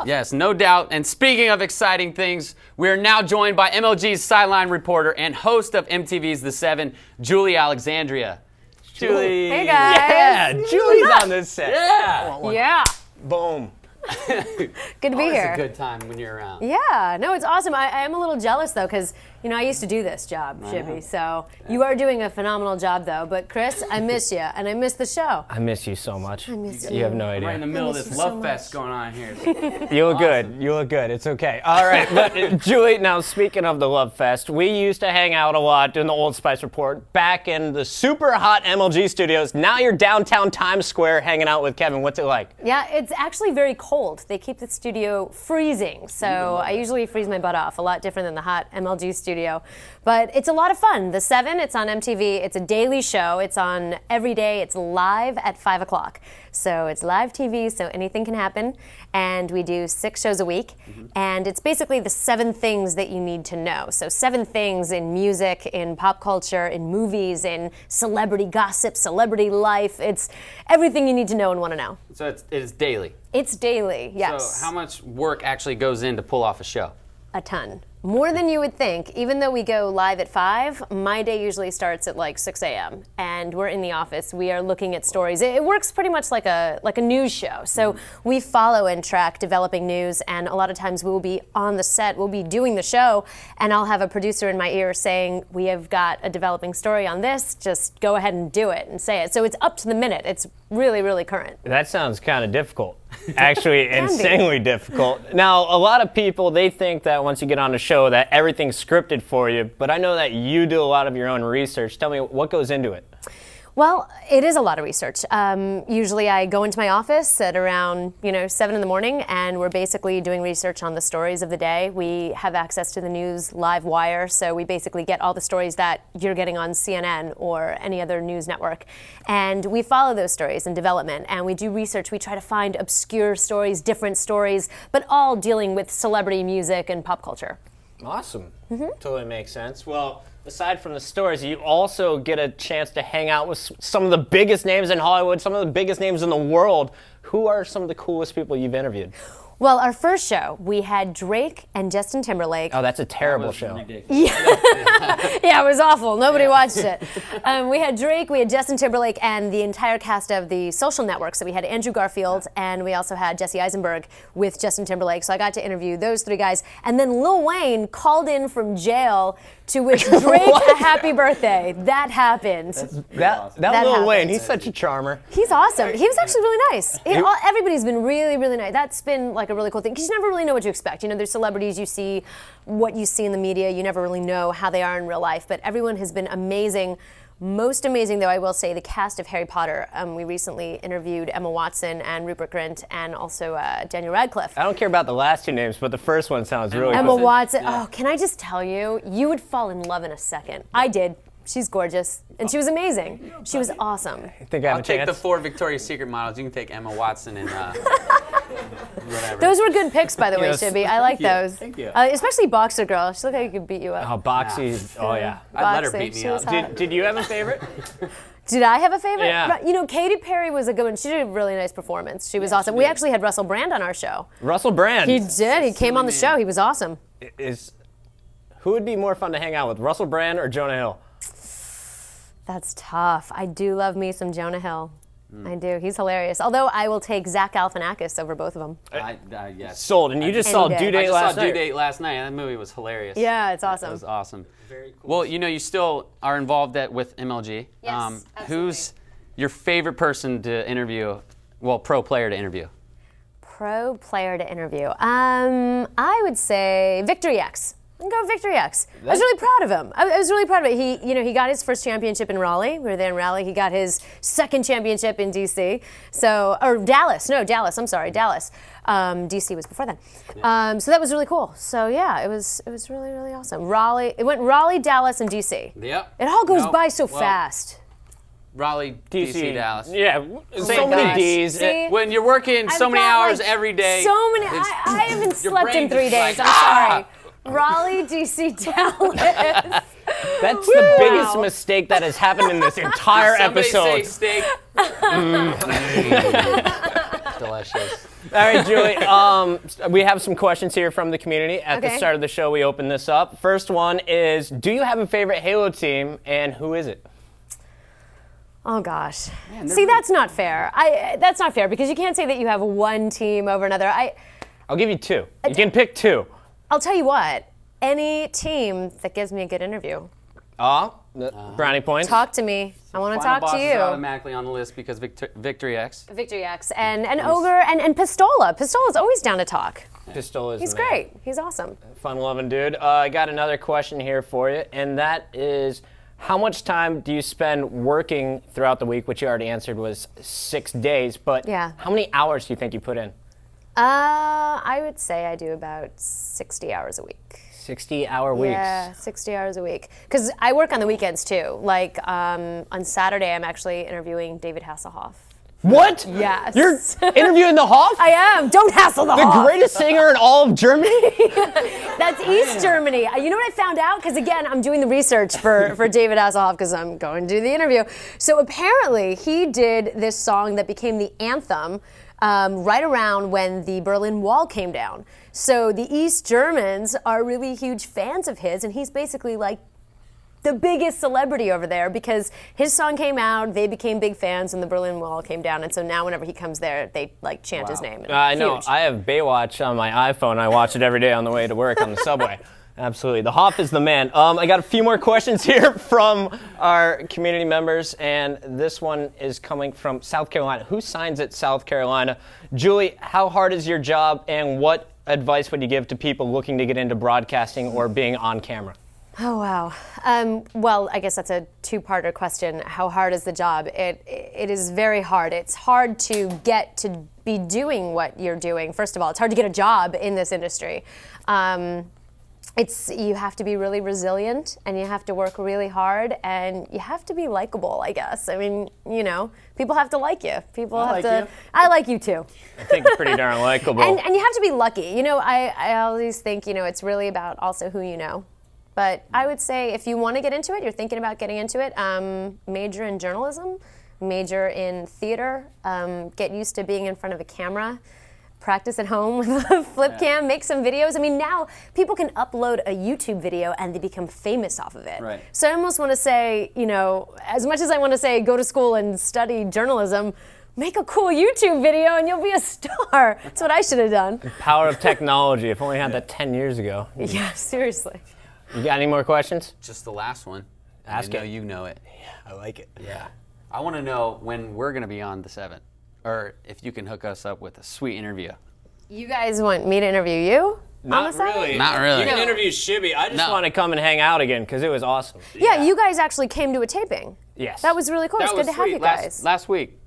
Yes, no doubt. And speaking of exciting things, we are now joined by MLG's sideline reporter and host of MTV's The 7, Julie Alexandria. Julie. Hey, guys. Yeah, Julie's on this set. Yeah. Yeah. Boom. Good to be here. It's a good time when you're around. Yeah, no, it's awesome. I am a little jealous, though, because, you know, I used to do this job, Shibby. So you are doing a phenomenal job, though. But, Chris, I miss you, and I miss the show. I miss you so much. I miss you. You have no idea. Right in the middle of miss this you so love fest going on here. You look good. You look good. It's okay. All right, but Julie, now speaking of the Love Fest, we used to hang out a lot doing the Old Spice Report back in the super hot MLG studios. Now you're downtown Times Square hanging out with Kevin. What's it like? Yeah, it's actually very cold. They keep the studio freezing, so I usually freeze my butt off. A lot different than the hot MLG studio. But it's a lot of fun. The 7, it's on MTV. It's a daily show. It's on every day. It's live at 5 o'clock. So it's live TV, so anything can happen. And we do 6 shows a week. And it's basically the 7 things that you need to know. So 7 things in music, in pop culture, in movies, in celebrity gossip, celebrity life. It's everything you need to know and want to know. So it is daily. It's daily, yes. So how much work actually goes in to pull off a show? A ton. More than you would think. Even though we go live at 5, my day usually starts at like 6 a.m. and we're in the office. We are looking at stories. It works pretty much like a news show. So we follow and track developing news, and a lot of times we will be on the set, we'll be doing the show, and I'll have a producer in my ear saying, we have got a developing story on this, just go ahead and do it and say it. So it's up to the minute. It's really, really current. That sounds kind of difficult. Actually, insanely difficult. Now, a lot of people, they think that once you get on a show that everything's scripted for you, but I know that you do a lot of your own research. Tell me, what goes into it? Well, it is a lot of research. Usually I go into my office at around 7 in the morning, and we're basically doing research on the stories of the day. We have access to the news live wire, so we basically get all the stories that you're getting on CNN or any other news network. And we follow those stories in development, and we do research. We try to find obscure stories, different stories, but all dealing with celebrity music and pop culture. Awesome. Totally makes sense. Well, aside from the stories, you also get a chance to hang out with some of the biggest names in Hollywood, some of the biggest names in the world. Who are some of the coolest people you've interviewed? Well, our first show, we had Drake and Justin Timberlake. Oh, that's a terrible show. Yeah, it was awful. Nobody watched it. We had Drake, we had Justin Timberlake, and the entire cast of The Social Network. So we had Andrew Garfield, and we also had Jesse Eisenberg with Justin Timberlake. So I got to interview those 3 guys. And then Lil Wayne called in from jail to wish Drake a happy birthday. That happened. That Lil Wayne, he's such a charmer. He's awesome. He was actually really nice. Everybody's been really, really nice. That's been like a really cool thing, because you never really know what to expect. You know, there's celebrities, you see what you see in the media, you never really know how they are in real life, but everyone has been amazing. Most amazing, though, I will say, the cast of Harry Potter. We recently interviewed Emma Watson and Rupert Grint, and also Daniel Radcliffe. I don't care about the last 2 names, but the first one sounds really Emma cool. Watson. Yeah. Oh, can I just tell you, you would fall in love in a second. I did. She's gorgeous, and she was amazing. She was awesome. I think I have I'll a take chance. the 4 Victoria's Secret models. You can take Emma Watson and whatever. Those were good picks, by the way, Shibby. I like those. Thank you. Especially Boxer Girl. She looked like she could beat you up. Oh, Boxy. Oh, yeah. I'd let her Boxy. beat me She was up. hot. Did you have a favorite? Did I have a favorite? Yeah. You know, Katy Perry was a good one. She did a really nice performance. She was awesome. We actually had Russell Brand on our show. Russell Brand. He did. He came on the show. He was awesome. Who would be more fun to hang out with, Russell Brand or Jonah Hill? That's tough. I do love me some Jonah Hill. I do. He's hilarious. Although I will take Zach Galifianakis over both of them. Yes. Sold. And you just saw Any day. Due Date I just last saw night. Due Date last night, and that movie was hilarious. Yeah, it's awesome. It was awesome. Very cool. Well, you know, you still are involved with MLG. Yes, absolutely. Who's your favorite person to interview? Well, pro player to interview. Pro player to interview. I would say Victory X. I can go with Victory X. I was really proud of him. I was really proud of it. He got his first championship in Raleigh. We were there in Raleigh. He got his second championship in DC. Or Dallas. No, Dallas. I'm sorry, Dallas. DC was before then. So that was really cool. So yeah, it was really, really awesome. Raleigh. It went Raleigh, Dallas, and DC. Yep. It all goes by so fast. Raleigh, DC, Dallas. Yeah, so Same many guys. D's. See? When you're working so I've many got, hours like, every day. So many. I haven't your slept in brain 3 just days. like, I'm sorry. Raleigh, DC, Dallas. That's the biggest mistake that has happened in this entire Somebody episode. say steak. Delicious. right, Julie. We have some questions here from the community. At the start of the show, we open this up. First one is, do you have a favorite Halo team, and who is it? Oh gosh. Man, see, that's not fair. That's not fair because you can't say that you have one team over another. I'll give you two. You can pick two. I'll tell you what. Any team that gives me a good interview. Brownie points. Talk to me. I want to talk to you. Is automatically on the list because Victory X. Victory X and Ogre and Pistola. Pistola's always down to talk. Pistola is He's great. He's awesome. Fun-loving dude. I got another question here for you, and that is, how much time do you spend working throughout the week, which you already answered was 6 days, but how many hours do you think you put in? I would say I do about 60 hours a week. 60-hour weeks. Yeah, 60 hours a week. Because I work on the weekends too. Like on Saturday, I'm actually interviewing David Hasselhoff. What? Yes. You're interviewing the Hoff? I am. Don't hassle the Hoff. The greatest singer in all of Germany? That's East Germany. You know what I found out? Because again, I'm doing the research for David Hasselhoff because I'm going to do the interview. So apparently he did this song that became the anthem right around when the Berlin Wall came down. So the East Germans are really huge fans of his, and he's basically like the biggest celebrity over there because his song came out, they became big fans, and the Berlin Wall came down. And so now whenever he comes there, they like chant his name. I know. I have Baywatch on my iPhone. I watch it every day on the way to work on the subway. Absolutely. The Hoff is the man. I got a few more questions here from our community members, and this one is coming from South Carolina. Who signs at South Carolina? Julie, how hard is your job, and what advice would you give to people looking to get into broadcasting or being on camera? Oh, wow. Well, I guess that's a two-parter question. How hard is the job? It is very hard. It's hard to get to be doing what you're doing. First of all, it's hard to get a job in this industry. You have to be really resilient, and you have to work really hard, and you have to be likable, I guess. I mean, you know, people have to like you. I like you too. I think you're pretty darn likable. And you have to be lucky. You know, I always think, you know, it's really about also who you know. But I would say if you want to get into it, you're thinking about getting into it, major in journalism, major in theater, get used to being in front of a camera. Practice at home with a flip cam, make some videos. I mean, now people can upload a YouTube video and they become famous off of it. Right. So I almost want to say, you know, as much as I want to say go to school and study journalism, make a cool YouTube video and you'll be a star. That's what I should have done. The power of technology. If only I had that 10 years ago. Yeah, seriously. You got any more questions? Just the last one. Ask I it. know you know it. Yeah, I like it. Yeah. I want to know when we're going to be on the 7th. Or if you can hook us up with a sweet interview. You guys want me to interview you? Not really. Not really. You can interview Shibby. I just want to come and hang out again because it was awesome. Yeah, you guys actually came to a taping. Yes. That was really cool. It's good to have you guys. Last week.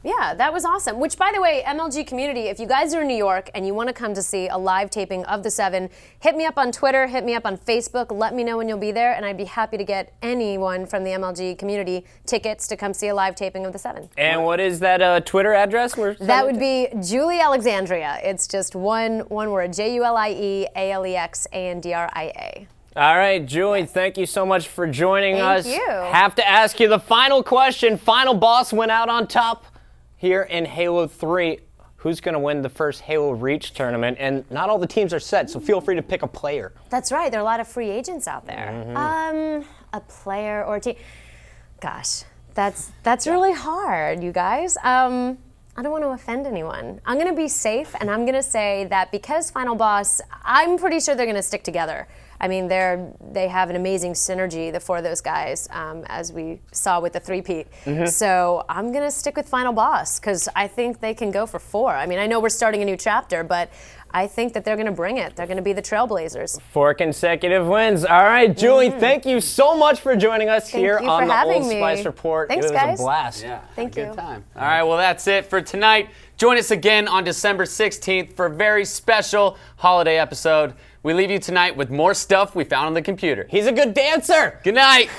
Yeah, that was awesome. Which, by the way, MLG community, if you guys are in New York and you want to come to see a live taping of The 7, hit me up on Twitter, hit me up on Facebook, let me know when you'll be there, and I'd be happy to get anyone from the MLG community tickets to come see a live taping of The 7. And what is that Twitter address? That would be Julie Alexandria. It's just one word, JulieAlexandria. All right, Julie, thank you so much for joining us. Thank you. Have to ask you the final question. Final boss went out on top here in Halo 3. Who's going to win the first Halo Reach tournament? And not all the teams are set, so feel free to pick a player. That's right. There are a lot of free agents out there. A player or a team. Gosh, that's really hard, you guys. I don't want to offend anyone. I'm going to be safe, and I'm going to say that because Final Boss, I'm pretty sure they're going to stick together. I mean, they have an amazing synergy, the four of those guys, as we saw with the three-peat. So I'm going to stick with Final Boss because I think they can go for 4. I mean, I know we're starting a new chapter, but I think that they're going to bring it. They're going to be the Trailblazers. 4 consecutive wins. All right, Julie, thank you so much for joining us here on the Old Spice Report. Thanks, it was guys. a blast. Yeah, thank you. Good time. All right, well, that's it for tonight. Join us again on December 16th for a very special holiday episode. We leave you tonight with more stuff we found on the computer. He's a good dancer. Good night.